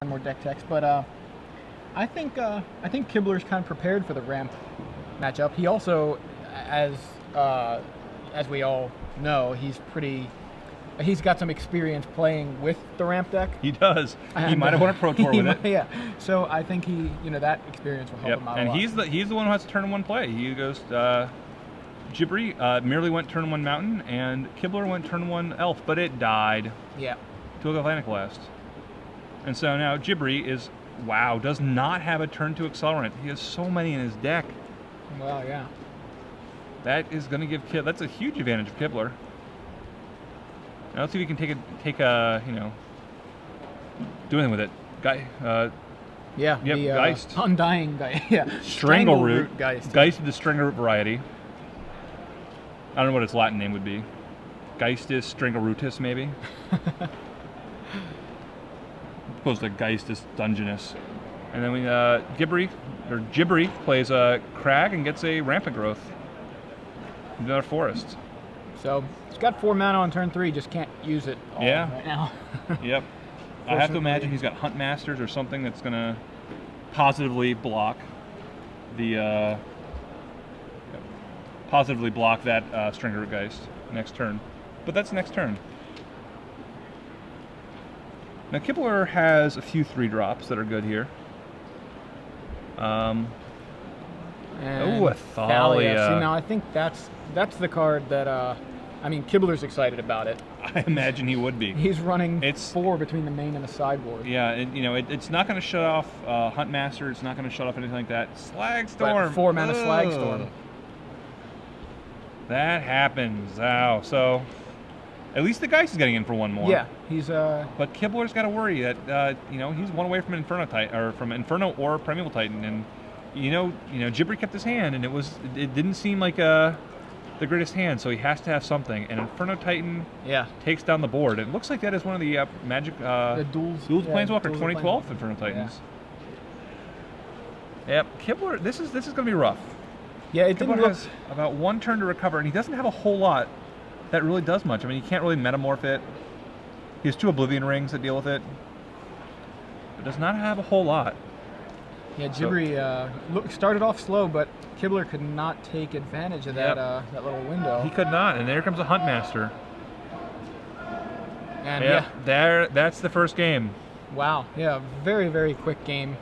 and more deck techs, but I think Kibler's kind of prepared for the ramp matchup. He also, as we all know, he's got some experience playing with the ramp deck. He does. And, he might have won a Pro Tour with it. Yeah. So I think that experience will help him out and a lot. he's the one who has to turn one play. He goes. Jibri merely went turn one mountain, and Kibler went turn one elf, but it died. Yeah. To a Atlantic Blast. And so now Jibri does not have a turn two accelerant. He has so many in his deck. Well, yeah. That is going to give that's a huge advantage for Kibler. Now let's see if he can do anything with it. Yeah. Yep, the Geist. Undying Geist. Yeah. Strangleroot. Geist. Geist is the Strangleroot variety. I don't know what its Latin name would be. Geistis Stranglerootus, maybe. Opposed to Geistis Dungeness. And then Jibri plays a Crag and gets a Rampant Growth. Another Forest. So he's got 4 mana on turn 3, just can't use it all right now. Yep. I have to imagine he's got Hunt Masters or something that's going to positively block the that Strangleroot Geist next turn. But that's next turn. Now Kibler has a few 3-drops that are good here. And Athalia. See, now I think that's the card that Kibler's excited about it. I imagine he would be. He's running 4 between the main and the sideboard. Yeah, it's not going to shut off Hunt Master. It's not going to shut off anything like that. Slag Storm. 4 mana Slag Storm. That happens. Ow. So at least the Geist is getting in for one more. Yeah, he's But Kibler's got to worry that he's one away from Inferno or Primeval Titan, and Jibri kept his hand, and it didn't seem like the greatest hand, so he has to have something. And Inferno Titan takes down the board. It looks like that is one of the Magic the Duels Planeswalker 2012 Inferno Titans. Yeah. Yep, Kibler. This is going to be rough. Yeah, it Kibler has about 1 turn to recover, and he doesn't have a whole lot that really does much. I mean, he can't really metamorph it. He has 2 Oblivion Rings that deal with it. But does not have a whole lot. Yeah, Jibri started off slow, but Kibler could not take advantage of that little window. He could not, and there comes a Hunt Master. And that's the first game. Wow, yeah, very, very quick game.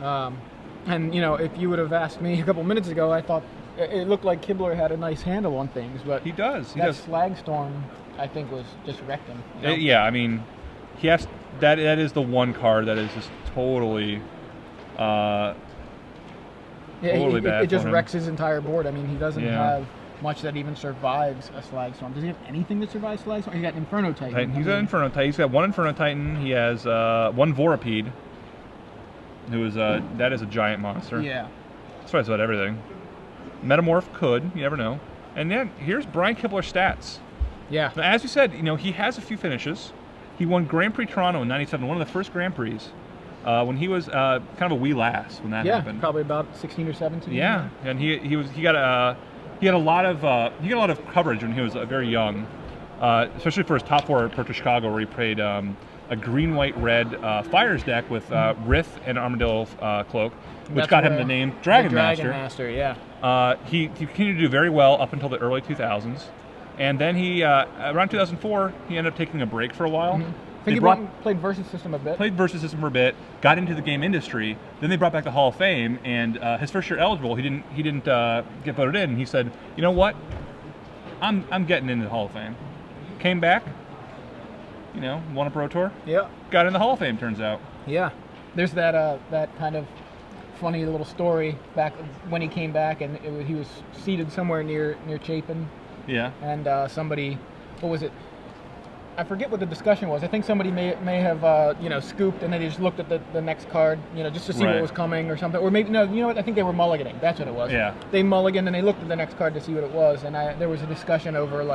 And if you would have asked me a couple minutes ago, I thought it looked like Kibler had a nice handle on things, but he does. That Slag Storm, I think, was just wrecked him. Yeah, I mean, he has that is the one card that is just totally. It just wrecks his entire board. I mean, he doesn't have much that even survives a Slag Storm. Does he have anything that survives Slag Storm? He's got Inferno Titan. He's got Inferno Titan. He's got 1 Inferno Titan. He has 1 Vorapede, who is that is a giant monster. Yeah. That's right about everything. Metamorph could, you never know. And then here's Brian Kibler's stats. Yeah. Now, as you said, he has a few finishes. He won Grand Prix Toronto in '97, one of the first Grand Prix. When he was kind of a wee lass when that happened. Yeah, probably about 16 or 17. Yeah, and he got a lot of coverage when he was very young, especially for his top 4 Pro to Chicago, where he played a green, white, red Fires deck with Rith and Armadillo Cloak, which got him the name Dragon Master. Dragon Master, yeah. He continued to do very well up until the early 2000s, and then he around 2004 he ended up taking a break for a while. Mm-hmm. I think he played Versus System a bit. Played Versus System for a bit, got into the game industry. Then they brought back the Hall of Fame, and his first year eligible, he didn't get voted in. And he said, "You know what? I'm getting into the Hall of Fame." Came back, won a Pro Tour. Yeah. Got in the Hall of Fame. Turns out. Yeah. There's that kind of funny little story back when he came back, and he was seated somewhere near Chapin. Yeah. And somebody, what was it? I forget what the discussion was. I think somebody may have scooped, and then they just looked at the next card, just to see what was coming or something. Or maybe, no, you know what? I think they were mulliganing. That's what it was. Yeah. They mulliganed, and they looked at the next card to see what it was. And there was a discussion over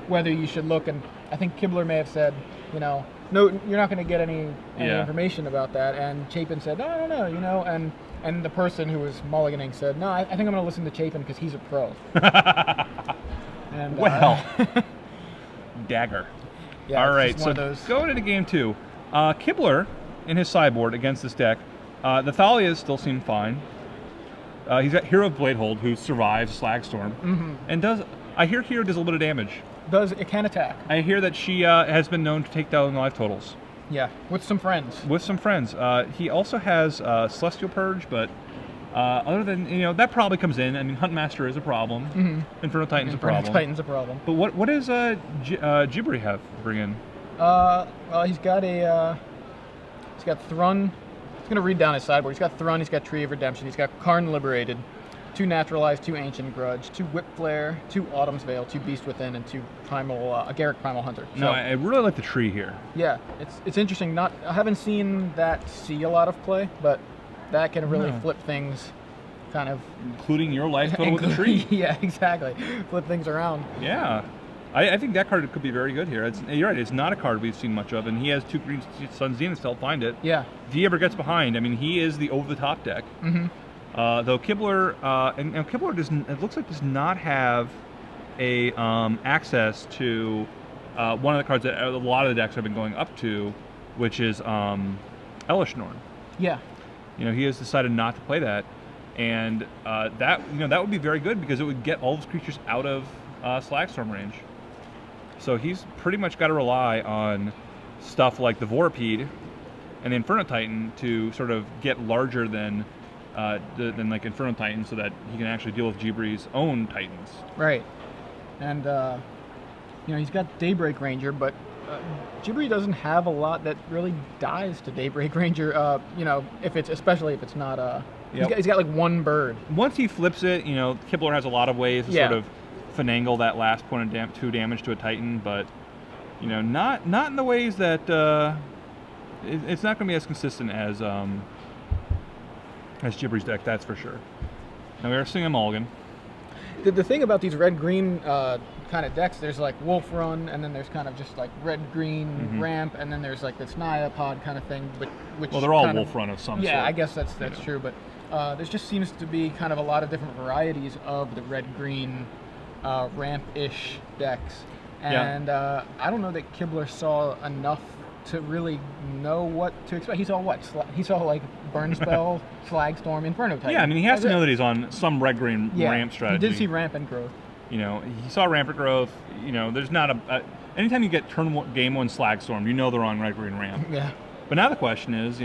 whether you should look. And I think Kibler may have said, no, you're not going to get any information about that. And Chapin said, no, I don't know, and the person who was mulliganing said, no, I think I'm going to listen to Chapin because he's a pro. And, dagger. Yeah, all right, so going into game 2, Kibler in his sideboard against this deck. The Thalias still seem fine. He's got Hero of Bladehold, who survives Slagstorm, and does. I hear Hero does a little bit of damage. It can attack. I hear that she has been known to take down life totals. Yeah, with some friends. With some friends. He also has Celestial Purge, but other than, that probably comes in. I mean, Huntmaster is a problem. Inferno Titan's a problem. Inferno Titan's a problem. But what does Jibri have to bring in? Well, he's got Thrun. He's going to read down his sideboard. He's got Thrun, he's got Tree of Redemption, he's got Karn Liberated, 2 Naturalized, 2 Ancient Grudge, 2 Whip Flare, 2 Autumn's Veil, 2 Beast Within, and 2 Garruk Primal Hunter. No, I really like the tree here. Yeah, it's interesting. I haven't seen that see a lot of play, but that can really flip things, kind of. Including your life total with the tree. Yeah, exactly. Flip things around. Yeah. I think that card could be very good here. You're right, it's not a card we've seen much of, and he has 2 Green Sun Zeniths to help find it. Yeah. If he ever gets behind, I mean, he is the over-the-top deck. Though Kibler, and Kibler it looks like does not have a access to one of the cards that a lot of the decks have been going up to, which is Elish Norn. Yeah. He has decided not to play that, and that would be very good because it would get all those creatures out of Slagstorm range. So he's pretty much got to rely on stuff like the Vorapede and the Inferno Titan to sort of get larger than like Inferno Titan, so that he can actually deal with Jibri's own Titans. Right, and he's got Daybreak Ranger, but Jibri doesn't have a lot that really dies to Daybreak Ranger. Especially if it's not he's got like 1 bird. Once he flips it, Kibler has a lot of ways to sort of finagle that last point of 2 damage to a Titan, but not in the ways that it's not going to be as consistent as Jibri's deck, that's for sure. Now we are seeing a mulligan. The thing about these red-green kind of decks, there's like Wolf Run, and then there's kind of just like red-green ramp, and then there's like this Naya pod kind of thing. Which they're all Wolf Run of some sort. Yeah, I guess that's true, but there just seems to be kind of a lot of different varieties of the red-green ramp-ish decks, and I don't know that Kibler saw enough to really know what to expect. He saw what? He saw like Burn Spell, Slagstorm, Inferno Titan. Yeah, I mean, he has to know that he's on some red-green ramp strategy. He did see rampant growth. He saw rampant growth. There's not anytime you get game 1 Slagstorm, they're on red-green ramp. Yeah. But now the question is,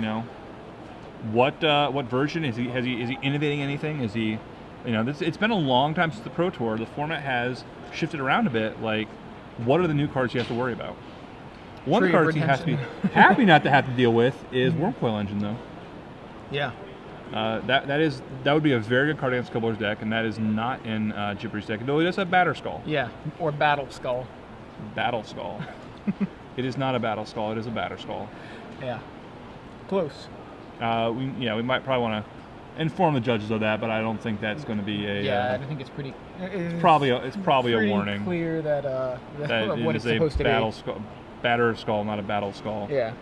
what version is he? Is he innovating anything? Is he? It's been a long time since the Pro Tour. The format has shifted around a bit. Like, what are the new cards you have to worry about? One of the cards he has to be happy not to have to deal with is Wormcoil Engine, though. Yeah. That would be a very good card against Kibler's deck, and that is not in Jibri's deck. Though he does have Batter Skull. Yeah, or Battle Skull. Battle Skull. It is not a Battle Skull. It is a Batter Skull. Yeah. Close. We might probably want to inform the judges of that, but I don't think that's going to be a. Yeah, I think it's pretty. It's probably a warning. Clear that that what it's it's supposed to battle be. Skull, Batter Skull, not a Battle Skull. Yeah.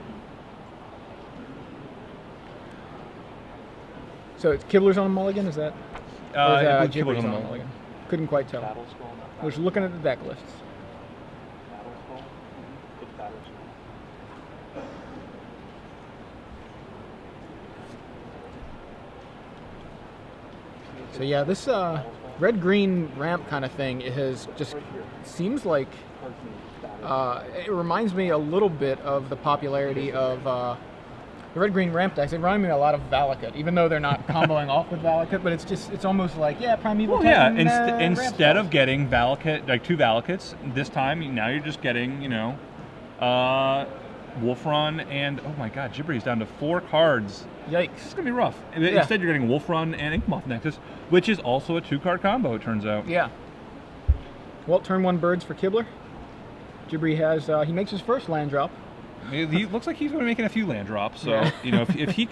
So it's Kibler's on a mulligan, is that? Kibler's on a mulligan. Couldn't quite tell. Battle Skull, not I was looking at the deck lists. Battle Skull. It's Battle Skull. So yeah, this red-green ramp kind of thing seems like it reminds me a little bit of the popularity of the red-green ramp decks. They remind me a lot of Valakut, even though they're not comboing off with Valakut, but it's almost like Primeval Titan. Yeah, instead of getting Valakut, like 2 Valakuts this time, now you're just getting Wolfrun and oh my God, Jibri's down to 4 cards. Yikes! It's gonna be rough. Instead, you're getting Wolfrun and Inkmoth Nexus, which is also a 2-card combo. It turns out. Yeah. Well, turn 1 birds for Kibler. Jibri has he makes his first land drop. He looks like he's going to be making a few land drops. So if he,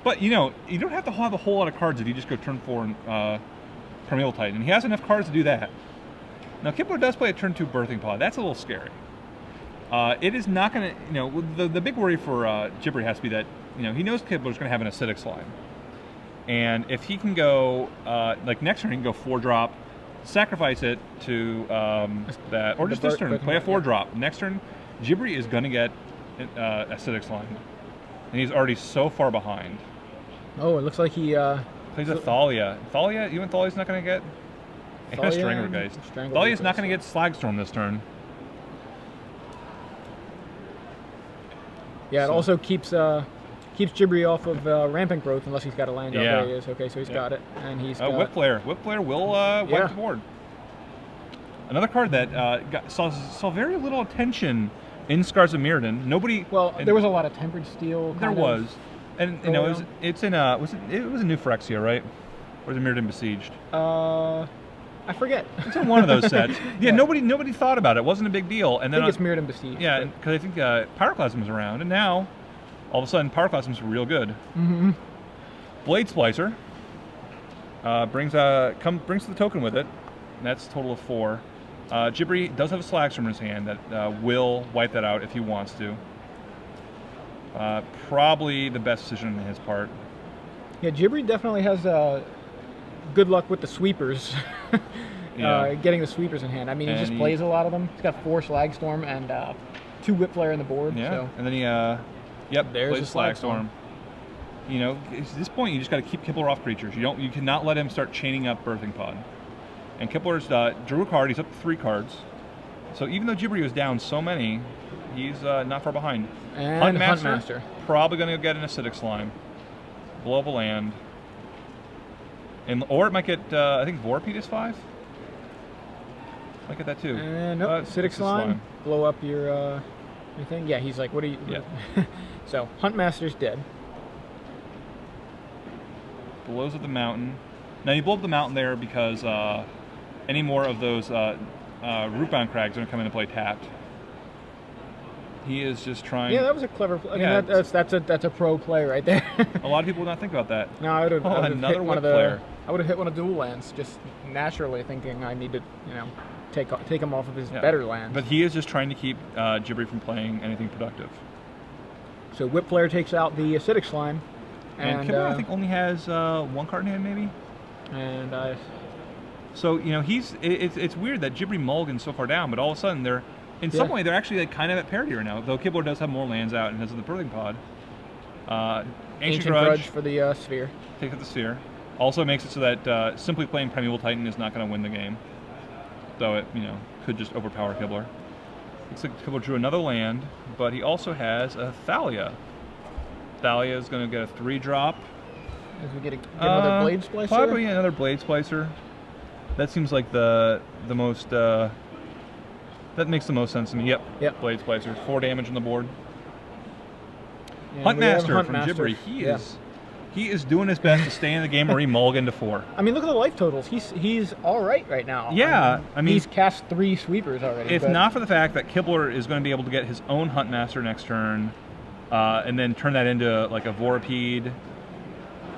but you don't have to have a whole lot of cards if you just go turn 4 and Primeval Titan. And he has enough cards to do that. Now Kibler does play a turn 2 Birthing Pod. That's a little scary. It is not going to, the big worry for Jibri has to be that, he knows Kibler's going to have an acidic slime. And if he can go, like next turn, he can go 4-drop, sacrifice it to that, or just this turn, play a 4-drop. Next turn, Jibri is going to get acidic slime. and he's already so far behind. Oh, it looks like he Plays a Thalia. Thalia, even Thalia's not going to get... And a Strangergeist. Thalia's not going to get Slagstorm this turn. Yeah, it also keeps Jibri off of Rampant Growth unless he's got a land out. There he is. Okay, so he's got it. And he's got... Whip Flare. Whip Flare will wipe the board. Another card that saw very little attention in Scars of Mirrodin. Nobody... Well, there was a lot of Tempered Steel. There was. And, you know, it was a new Phyrexia, right? Or was it Mirrodin Besieged? I forget. It's in one of those sets. Yeah, nobody thought about it. It wasn't a big deal. And then I think it's Mirrodin Besieged. Yeah, because I think Pyroclasm was around, and now all of a sudden Pyroclasm's real good. Mm-hmm. Blade Splicer brings the token with it, and that's a total of 4. Jibri does have a Slagstorm in his hand that will wipe that out if he wants to. Probably the best decision on his part. Yeah, Jibri definitely has good luck with the sweepers. Getting the sweepers in hand. I mean, he just plays a lot of them. He's got 4 Slagstorm and 2 Whip Flare in the board. Yeah, so. and then he there's plays a Slagstorm. You know, at this point, you just got to keep Kibler off creatures. You cannot let him start chaining up Birthing Pod. And Kibler's drew a card. He's up to 3 cards. So even though Jibri was down so many, he's not far behind. And Huntmaster. Probably going to get an Acidic Slime. Blow up a land. Or it might get, I think Vorpede is 5? Might get that too. Nope, Acidic Slime. Blow up your thing. Yeah, he's like, what are you... Yeah. So, Huntmaster's dead. Blows up the mountain. Now you blow up the mountain there because any more of those Rootbound Crags are going to come into play tapped. He is just trying... Yeah, that was a clever... I mean, that's a pro play right there. A lot of people would not think about that. No, I would have another hit player. I would have hit one of dual lands, just naturally thinking I need to, take him off of his better lands. But he is just trying to keep Jibri from playing anything productive. So Whip Flare takes out the Acidic Slime. And Kibler, I think, only has 1 card in hand, maybe? And So, it's weird that Jibri mulligans so far down, but all of a sudden they're... In some way, they're actually kind of at parity right now, though Kibler does have more lands out and has the Birthing Pod. Ancient Grudge for the Sphere. Take out the Sphere. Also makes it so that simply playing Primeval Titan is not going to win the game. Though it, could just overpower Kibler. Looks like Kibler drew another land, but he also has a Thalia. Thalia is going to get a 3-drop. As we get another Blade Splicer? Probably another Blade Splicer. That seems like the most... that makes the most sense to me. Yep. Blade Splicer. 4 damage on the board. Huntmaster from Jibri. He is doing his best to stay in the game or he mulligan to 4. I mean, look at the life totals. He's all right now. Yeah. I mean, he's cast 3 sweepers already. If not for the fact that Kibler is going to be able to get his own Huntmaster next turn and then turn that into like a Vorpede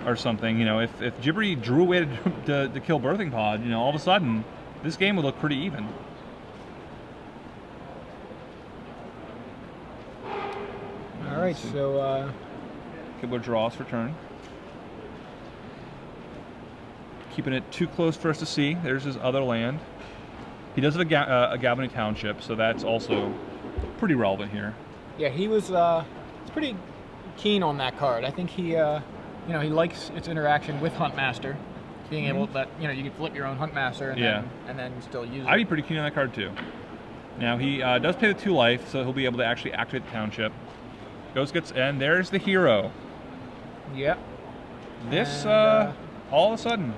or something, if Jibri drew a way to kill Birthing Pod, all of a sudden this game would look pretty even. All right, so Kibler draws for turn. Keeping it too close for us to see. There's his other land. He does have a Galvany Township, so that's also pretty relevant here. Yeah, he was pretty keen on that card. I think he likes its interaction with Huntmaster, being able to you can flip your own Huntmaster and then still use it. I'd be pretty keen on that card too. Now he does pay the 2 life, so he'll be able to actually activate the Township. And there's the hero. Yep. This, all of a sudden,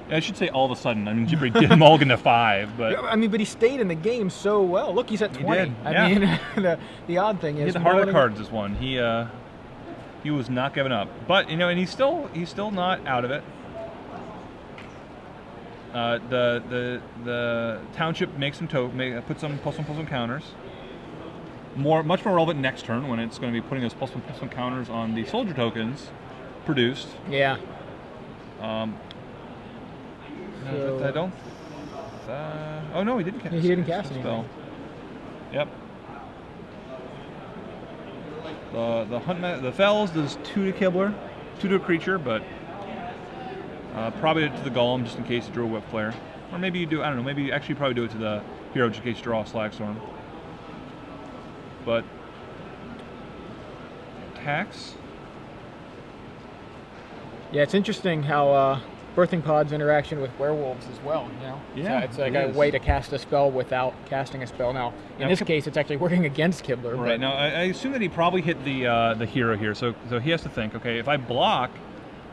I should say all of a sudden. I mean, Jibri did mulligan to 5, but... I mean, but he stayed in the game so well. Look, he's at 20. He did. I mean, the odd thing is... He had the heart of the cards this one. He was not giving up. But, and he's still not out of it. The Township makes some puts some +1/+1 counters. Much more relevant next turn when it's going to be putting those +1/+1 counters on the soldier tokens produced. Yeah. But I don't. Oh no, he didn't cast. He didn't cast anything. Spell. Yep. The Fells does 2 to Kibler, 2 to a creature, but probably to the Golem just in case you drew a Whip Flare, or maybe you do. I don't know. Maybe you actually probably do it to the hero just in case you draw a Slagstorm. But attacks. Yeah, it's interesting how birthing pod's interaction with werewolves as well. You know, Yeah, so it's like it a is. way to cast a spell without casting a spell. Now, in this case, it's actually working against Kibler. Right. But Now, I assume that he probably hit the hero here, so he has to think, okay, if I block,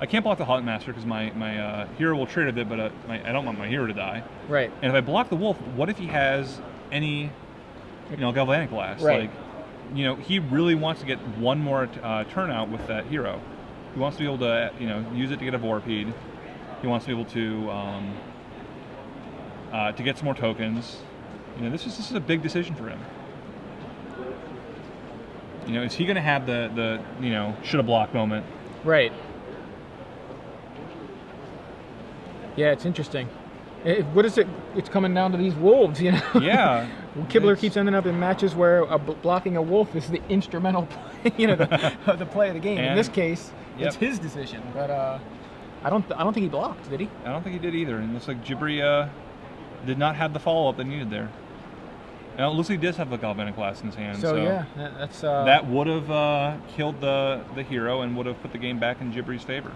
I can't block the Huntmaster because my hero will trade with it, but I don't want my hero to die. right, And if I block the wolf, what if he has any, galvanic blast? Right. Like, he really wants to get one more turnout with that hero. He wants to be able to, use it to get a Vorpede. He wants to be able to get some more tokens. This is a big decision for him. Is he going to have the should have blocked moment? right. Yeah, it's interesting. What is it? It's coming down to these wolves, you know. Yeah. Kibler keeps ending up in matches where blocking a wolf is the instrumental, play, the play of the game. In this case, it's his decision. But I don't think he blocked, did he? I don't think he did either. And it looks like Jibri did not have the follow-up they needed there. Now, it looks like he does have the Galvanic Blast in his hand. So yeah, that's that would have killed the hero and would have put the game back in Jibri's favor.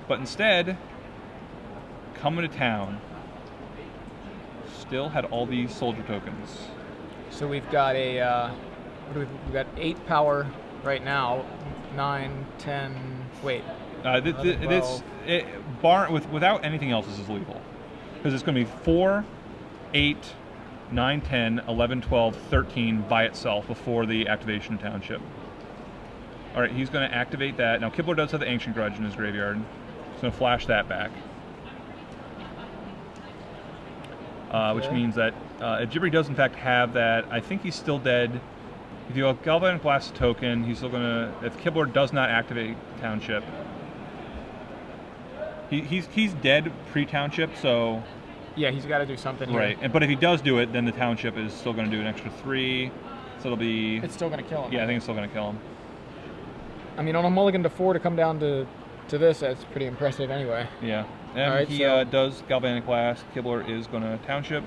But instead, coming to town, still had all these soldier tokens. So we've got we've got 8 power right now, 9, 10. Wait. 11, 12. Without anything else, this is lethal. Because it's going to be 4, 8, 9, 10, 11, 12, 13 by itself before the activation of Township. All right, he's going to activate that. Now, Kibler does have the Ancient Grudge in his graveyard. He's going to flash that back. Which means that if Jibri does in fact have that, I think he's still dead. If you have Galvanic Blast token, he's still gonna. If Kibler does not activate Township, he's dead pre-Township. So yeah, he's got to do something. Right, Here. but if he does do it, then the Township is still going to do an extra 3. So it'll be. It's still going to kill him. Yeah, I think it's still going to kill him. I mean, on a mulligan to 4 to come down to this, that's pretty impressive anyway. Yeah. And right, he so does Galvanic Blast. Kibler is going to Township.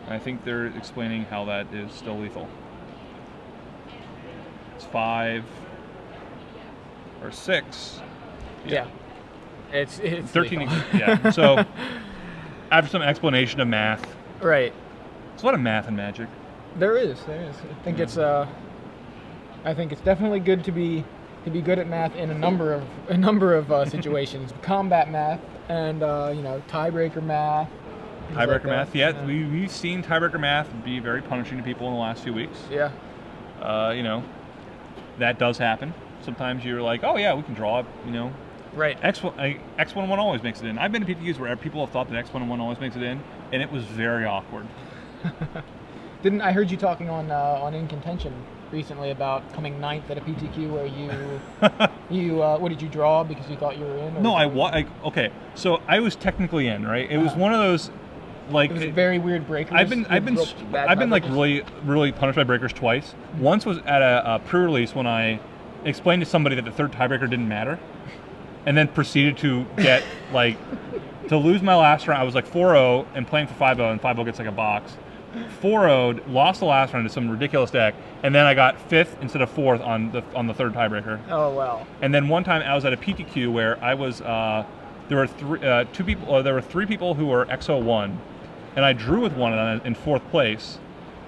I think they're explaining how that is still lethal. It's 5 or 6. Yeah. It's 13. lethal. Yeah. So after some explanation of math, Right. it's a lot of math and magic. There is. I think it's definitely good to be good at math in a number of situations. Combat math and tiebreaker math. Tiebreaker math. Yeah, we've seen tiebreaker math be very punishing to people in the last few weeks. Yeah. That does happen. Sometimes you're like, oh yeah, we can draw it. Right. X1-1 always makes it in. I've been to PTQs where people have thought that X1-1 always makes it in, and it was very awkward. I heard you talking on In Contention recently about coming 9th at a PTQ where you what did you draw because you thought you were in? Or No, okay. So I was technically in, right? It was one of those like it was very weird breakers. I've been like really punished by breakers twice. Once was at a pre-release when I explained to somebody that the third tiebreaker didn't matter, and then proceeded to get to lose my last round. I was like 4-0 and playing for 5-0, and 5-0 gets like a box. 4-0'd, lost the last round to some ridiculous deck, and then I got 5th instead of 4th on the third tiebreaker. Oh wow! And then one time I was at a PTQ where I was there were 3 people who were XO1, and I drew with one of them in 4th place.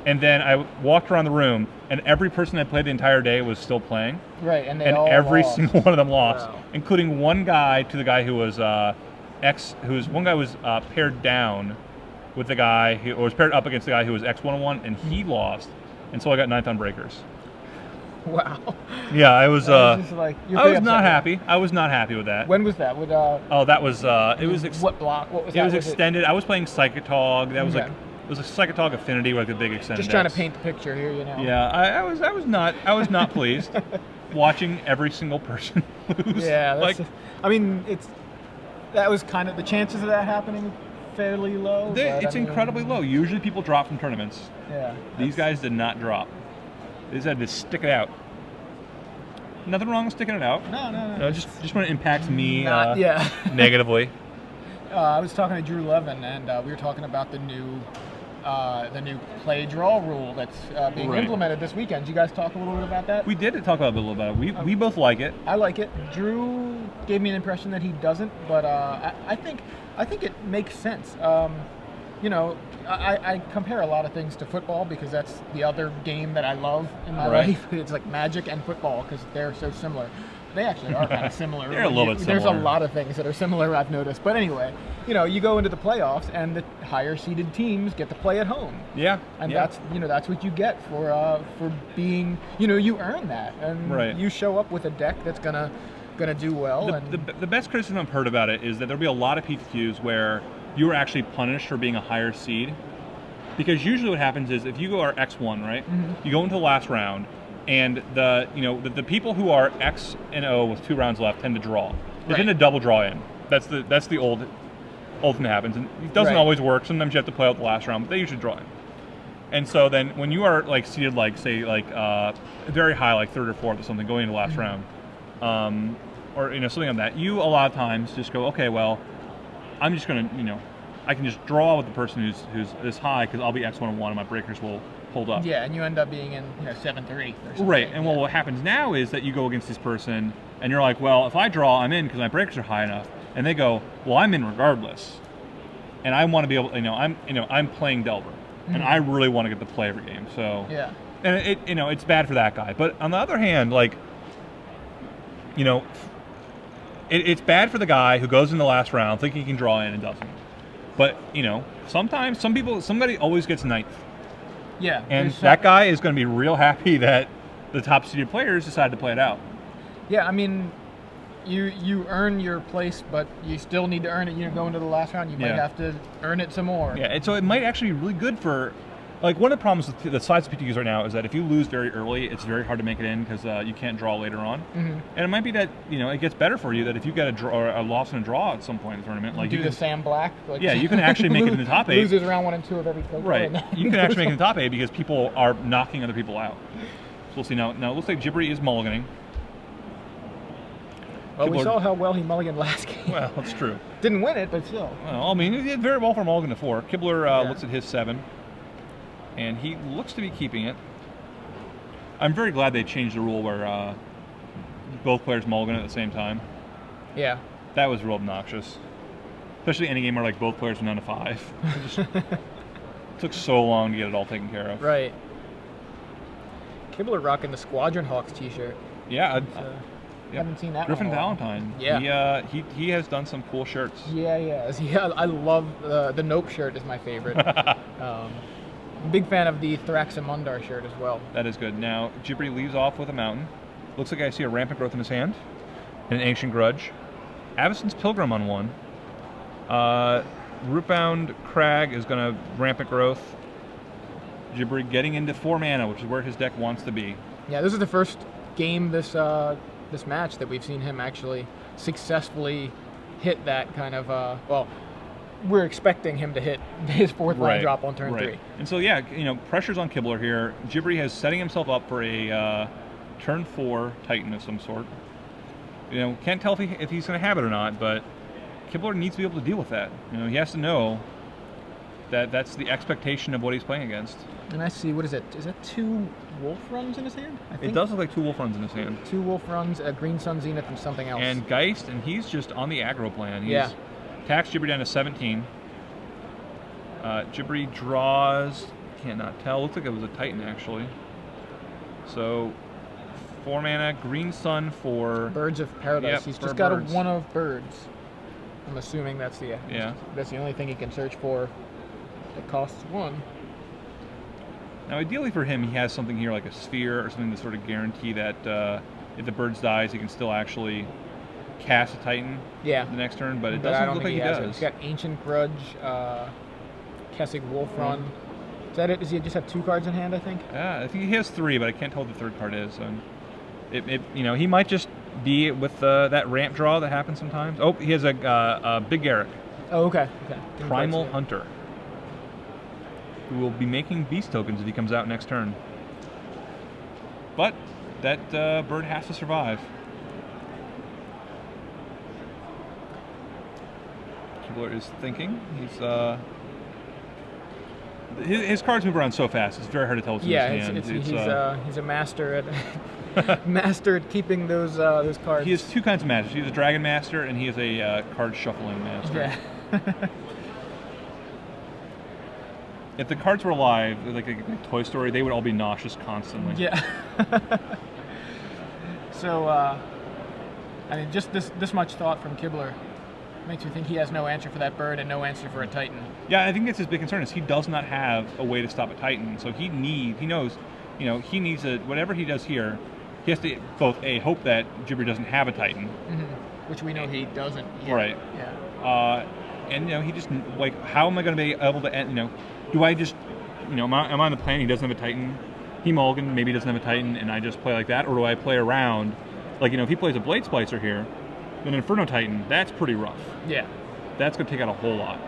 And then I walked around the room, and every person that played the entire day was still playing. Right, and every lost. single one of them lost, Wow. including one guy who was paired down with the guy who was paired up against the guy who was X1-1, and he lost, and so I got 9th on breakers. Wow. Yeah, I was just like, I was not happy. I was not happy with that. When was that? That was it was what block? What was it that? was extended. I was playing Psychotog. That was Okay. like it was a Psychotog Affinity with a big extended. Just trying to decks. paint the picture here, Yeah, I was not pleased watching every single person lose. Yeah, like that was kind of the chances of that happening fairly low. It's incredibly low. Usually people drop from tournaments. Yeah. These guys did not drop. They just had to stick it out. Nothing wrong with sticking it out. No. Just when it impacts me yeah. negatively. I was talking to Drew Levin, and we were talking about the new the new play draw rule that's being Right. implemented this weekend. Did you guys talk a little bit about that? We did talk about it a little bit. We both like it. I like it. Drew gave me an impression that he doesn't, but I think it makes sense. You know, I compare a lot of things to football because that's the other game that I love in my Right. life. It's like Magic and football because they're so similar. They actually are kind of similar. They're a little bit There's a similar. lot of things that are similar, I've noticed. But anyway, you know, you go into the playoffs and the higher seeded teams get to play at home. Yeah. And yeah. that's what you get for being, you earn that, and Right. you show up with a deck that's gonna do well. The best criticism I've heard about it is that there'll be a lot of PTQs where you are actually punished for being a higher seed, because usually what happens is if you go our X1, right, you go into the last round, and the people who are X and O with 2 rounds left tend to draw. They tend to double draw in. That's the old thing that happens, and it doesn't Right. always work. Sometimes you have to play out the last round, but they usually draw in. And so then when you are like seated very high, like 3rd or 4th or something, going into the last round, or something like that, you a lot of times just go, okay, well, I'm just gonna I can just draw with the person who's this high because I'll be X1 and 1 and my breakers will hold up. yeah, and you end up being in 7th or 8th or something. Right, and well, what happens now is that you go against this person and you're like, well, if I draw, I'm in because my breakers are high enough, and they go, well, I'm in regardless, and I want to be able, I'm playing Delver, and I really want to get the play every game. So Yeah. and it's bad for that guy. But on the other hand, like, it's bad for the guy who goes in the last round thinking he can draw in and doesn't. But sometimes somebody always gets 9th. Yeah. And there's that guy is going to be real happy that the top seeded players decided to play it out. Yeah, I mean, you earn your place, but you still need to earn it. Going to the last round, you might have to earn it some more. Yeah, and so it might actually be really good for, like, one of the problems with the size of PTQs right now is that if you lose very early, it's very hard to make it in because you can't draw later on. And it might be that it gets better for you that if you get a draw or a loss and a draw at some point in the tournament, like Do you the can, Sam Black. Like, you can actually make it in the top 8. Loses round 1 and 2 of every coach. Right, you can actually make it in the top 8 because people are knocking other people out. So we'll see. Now it looks like Jibri is mulliganing. Well, we Kibler- saw how well he mulliganed last game. Well, that's true. Didn't win it, but still. Well, I mean, he did very well for mulligan to 4. Kibler looks at his 7, and he looks to be keeping it. I'm very glad they changed the rule where both players mulligan at the same time. Yeah. That was real obnoxious. Especially any game where like both players were down to 5. It just took so long to get it all taken care of. Right. Kibler rocking the Squadron Hawks t-shirt. Yeah, Haven't seen that Griffin one in a while. Valentine. Yeah. He has done some cool shirts. Yeah, I love the Nope shirt is my favorite. Big fan of the Thraxamundar shirt as well. That is good. Now, Jibri leaves off with a mountain. Looks like I see a rampant growth in his hand. And an ancient grudge. Avacyn's Pilgrim on 1. Rootbound Crag is going to rampant growth. Jibri getting into 4 mana, which is where his deck wants to be. Yeah, this is the first game this match that we've seen him actually successfully hit that kind of we're expecting him to hit his 4th line drop on turn 3. And so pressure's on Kibler here. Jibri has setting himself up for a turn 4 Titan of some sort. Can't tell if he's going to have it or not, but Kibler needs to be able to deal with that. He has to know that that's the expectation of what he's playing against. And I see, what is it? Is that 2 Wolf Runs in his hand? I think It does look like 2 Wolf Runs in his hand. 2 Wolf Runs, a Green Sun Zenith, and something else. And Geist, and he's just on the aggro plan. He's taxed Jibri down to 17. Jibri draws, cannot tell. Looks like it was a Titan, actually. So, 4 mana, Green Sun for Birds of Paradise. Yep, He's for just got birds. a 1 of birds. I'm assuming that's the only thing he can search for that costs 1. Now, ideally for him, he has something here like a sphere or something to sort of guarantee that if the birds dies, he can still actually cast a Titan the next turn, but it I doesn't don't look like think he has it. does. He's got Ancient Grudge, Kessig Wolf Run. Is that it? Does he just have 2 cards in hand, I think? I think he has 3, but I can't tell what the 3rd card is. And he might just be with that ramp draw that happens sometimes. Oh, he has a Big Garrick. Oh, okay. Didn't Primal quite see it. Hunter, who will be making beast tokens if he comes out next turn. But that bird has to survive. Kibler is thinking. He's his cards move around so fast. It's very hard to tell what's in his hand. He's a master at master at keeping those cards. He has two kinds of masters. He's a Dragon Master, and he is a card shuffling master. Yeah. If the cards were alive, like Toy Story, they would all be nauseous constantly. Yeah. So, I mean, just this much thought from Kibler makes me think he has no answer for that bird and no answer for a Titan. Yeah, I think that's his big concern is he does not have a way to stop a Titan. So he knows, he needs whatever he does here, he has to both hope that Jibri doesn't have a Titan, which we know he doesn't yet. Right. Yeah. And he just like, how am I going to be able to end? Do I just, am I on the plan? He doesn't have a Titan. He mulligan, maybe he doesn't have a Titan, and I just play like that, or do I play around? Like, if he plays a Blade Splicer here, an Inferno Titan, that's pretty rough. Yeah. That's going to take out a whole lot.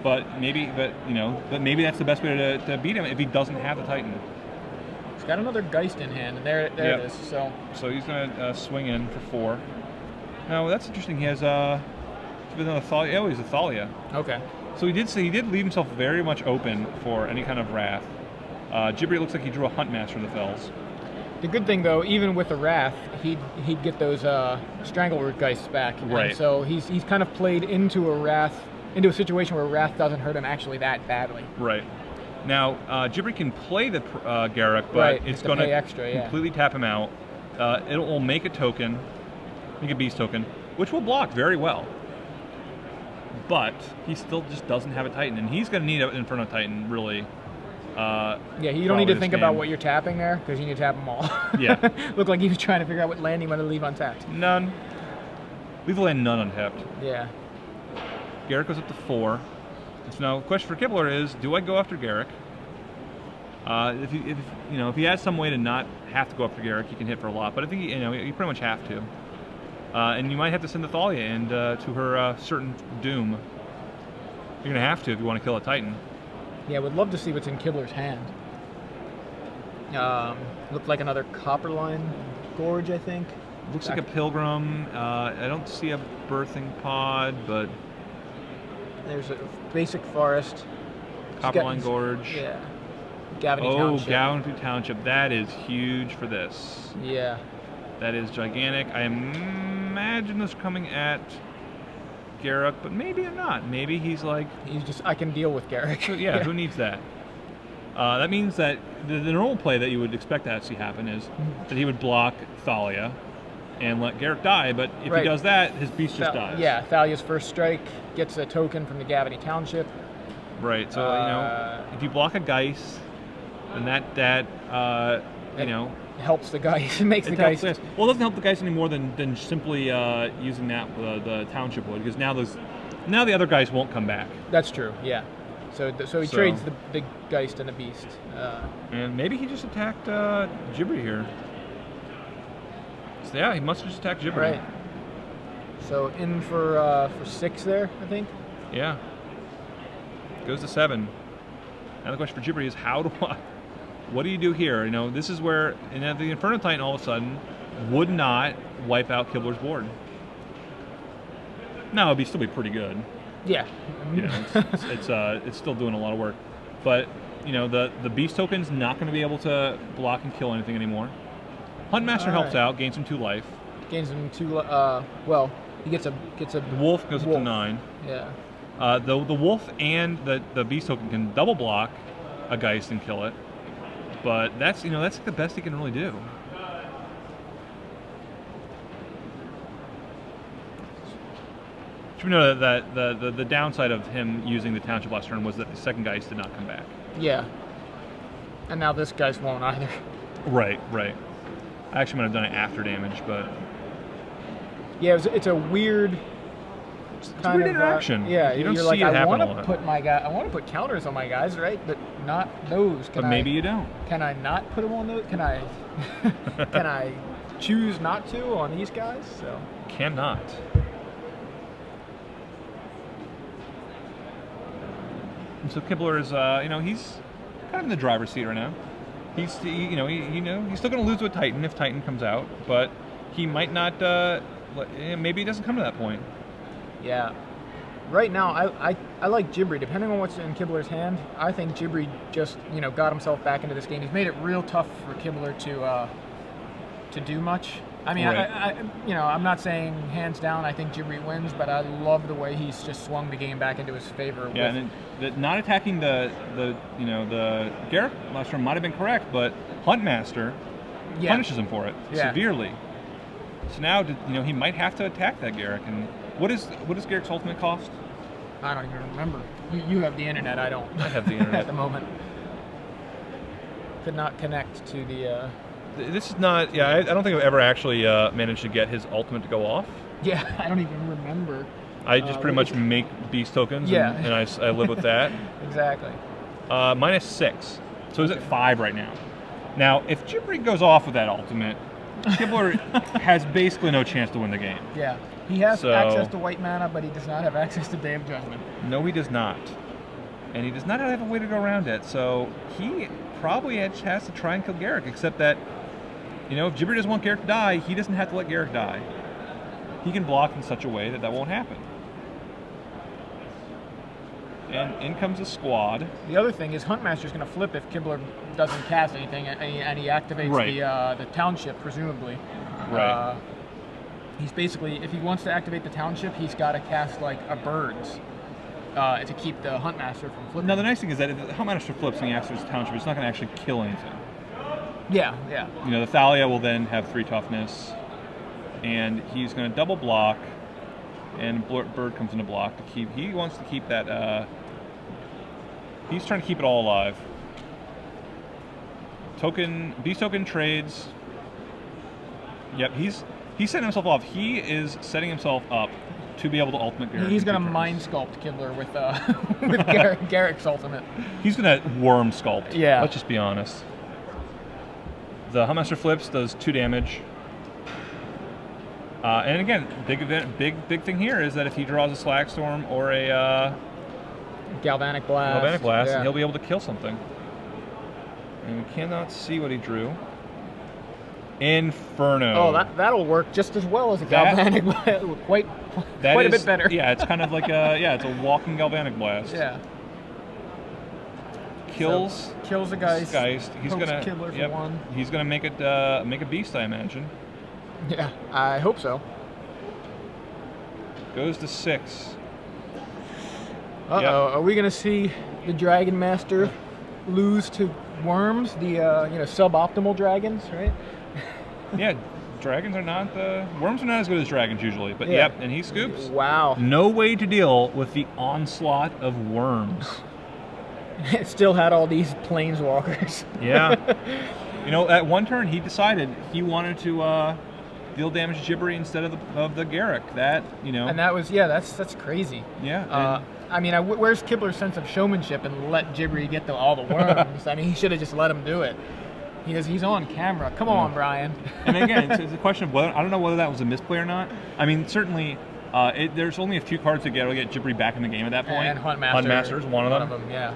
But maybe that's the best way to beat him if he doesn't have the Titan. He's got another Geist in hand, and there it is. So he's going to swing in for 4. Now that's interesting. He has another Thalia. Oh, he's a Thalia. Okay. So he did leave himself very much open for any kind of Wrath. Jibri looks like he drew a Hunt Master of the Fells. The good thing, though, even with the Wrath, he'd get those Strangleroot Geists back. Right. And so he's kind of played into a situation where Wrath doesn't hurt him actually that badly. Right. Now, Jibri can play the Garruk, but right. it's going to completely tap him out. It will make a token, make a Beast token, which will block very well. But he still just doesn't have a Titan, and he's going to need an Inferno Titan, really. You don't need to think about what you're tapping there, because you need to tap them all. Yeah. Looked like he was trying to figure out what land he wanted to leave untapped. None. Leave the land none untapped. Yeah. Garruk goes up to 4. So now the question for Kibler is, do I go after Garruk? If he has some way to not have to go after Garruk, he can hit for a lot. But I think you pretty much have to. And you might have to send the Thalia in to her certain doom. You're going to have to if you want to kill a Titan. Yeah, would love to see what's in Kibler's hand. Looked like another Copperline Gorge, I think. Looks like a Pilgrim. I don't see a Birthing Pod, but... There's a basic forest. Copperline Gorge. Yeah. Gavany Township. Oh, Gavany Township. That is huge for this. Yeah. That is gigantic. I imagine this coming at Garruk, but maybe not. Maybe he's like... I can deal with Garruk. Yeah, who needs that? That means that the normal play that you would expect to see happen is that he would block Thalia and let Garruk die, but if he does that, his beast just dies. Yeah, Thalia's first strike gets a token from the Gavany Township. Right, so, if you block a Geist, then that helps the Geist. It makes the Geist... Well, it doesn't help the Geist any more than simply using that the Township would, because now the other Geist won't come back. That's true, yeah. So he trades the Geist and the Beast. And maybe he just attacked Jibri here. So yeah, he must have just attacked Jibri. Right. So in for 6 there, I think. Yeah. Goes to 7. Now the question for Jibri is what do you do here? This is where the Inferno Titan all of a sudden would not wipe out Kibler's board. No, it'd still be pretty good. Yeah. It's still doing a lot of work, but the Beast token's not going to be able to block and kill anything anymore. Huntmaster helps out, gains him 2 life. Gains him 2. He gets a. The Wolf goes up to 9. Yeah. The Wolf and the Beast token can double block a Geist and kill it, but that's the best he can really do. Should we know that the downside of him using the Township last turn was that the second Geist did not come back. Yeah. And now this Geist won't either. Right. I actually might have done it after damage, but... Yeah, it's a weird... It's a weird interaction. You don't see it happen a lot. I want to put counters on my guys, right? But not those. But maybe you don't. Can I not put them on those? Can I... can I choose not to on these guys? So cannot. And so Kibler is, he's kind of in the driver's seat right now. He's, he's still going to lose to a Titan if Titan comes out, but he might not. Maybe it doesn't come to that point. Yeah. right now, I like Jibri. Depending on what's in Kibler's hand, I think Jibri just got himself back into this game. He's made it real tough for Kibler to do much. I mean, Right. I'm not saying hands down I think Jibri wins, but I love the way he's just swung the game back into his favor. Yeah, and not attacking the Garrick last round might have been correct, but Huntmaster punishes him for it severely. So now, he might have to attack that Garrick. And what does Garrick's ultimate cost? I don't even remember. You have the internet. I don't. I have the internet at the moment. Could not connect to the. This is not. Yeah, I don't think I've ever actually managed to get his ultimate to go off. Yeah, I don't even remember. I just pretty much make beast tokens, and I live with that. Exactly. -6, so he's at 5 right now. Now, if Jibri goes off with that ultimate, Kibler has basically no chance to win the game. Yeah, he has access to white mana, but he does not have access to Day of Judgment. No, he does not, and he does not have a way to go around it. So he probably has to try and kill Garrick, except that, if Jibri doesn't want Garrick to die, he doesn't have to let Garrick die. He can block in such a way that won't happen. And in comes a squad. The other thing is Huntmaster's going to flip if Kibler doesn't cast anything, and he activates the township, presumably. Right. He's basically, if he wants to activate the township, he's got to cast like a birds to keep the Huntmaster from flipping. Now the nice thing is that if the Huntmaster flips and he activates the township, it's not going to actually kill anything. Yeah. The Thalia will then have 3 toughness, and he's going to double block, and Bird comes into block to keep. He wants to keep that. He's trying to keep it all alive. Beast token trades. Yep, he's setting himself off. He is setting himself up to be able to ultimate Garrick. He's going to mind sculpt Kibler with Garrick's ultimate. He's going to worm sculpt. Yeah. Let's just be honest. The Huntmaster flips, does 2 damage. And again, big thing here is that if he draws a Slag Storm or a Galvanic Blast, and he'll be able to kill something. And we cannot see what he drew. Inferno. Oh, that'll work just as well as a Galvanic Blast. Quite a bit better. Yeah, it's kind of like it's a walking Galvanic Blast. Yeah. Kills the Geist. He's gonna Kibler for 1. He's gonna make it make a beast, I imagine. Yeah, I hope so. Goes to 6. Uh-oh, Yep. Are we gonna see the Dragon Master lose to Worms, the suboptimal dragons, right? Yeah, dragons are not worms are not as good as dragons usually, but Yeah. yep, and he scoops. Wow. No way to deal with the onslaught of worms. It still had all these planeswalkers. Yeah. At one turn he decided he wanted to deal damage to Jibri instead of the Garrick. That, And that was that's crazy. Yeah. Where's Kibler's sense of showmanship and let Jibri get all the worms? I mean, he should have just let him do it. He's on camera. Come on, Brian. And again, it's a question of whether, I don't know whether that was a misplay or not. I mean, certainly there's only a few cards to get Jibri back in the game at that point. And Huntmaster Huntmaster's one of them. Yeah.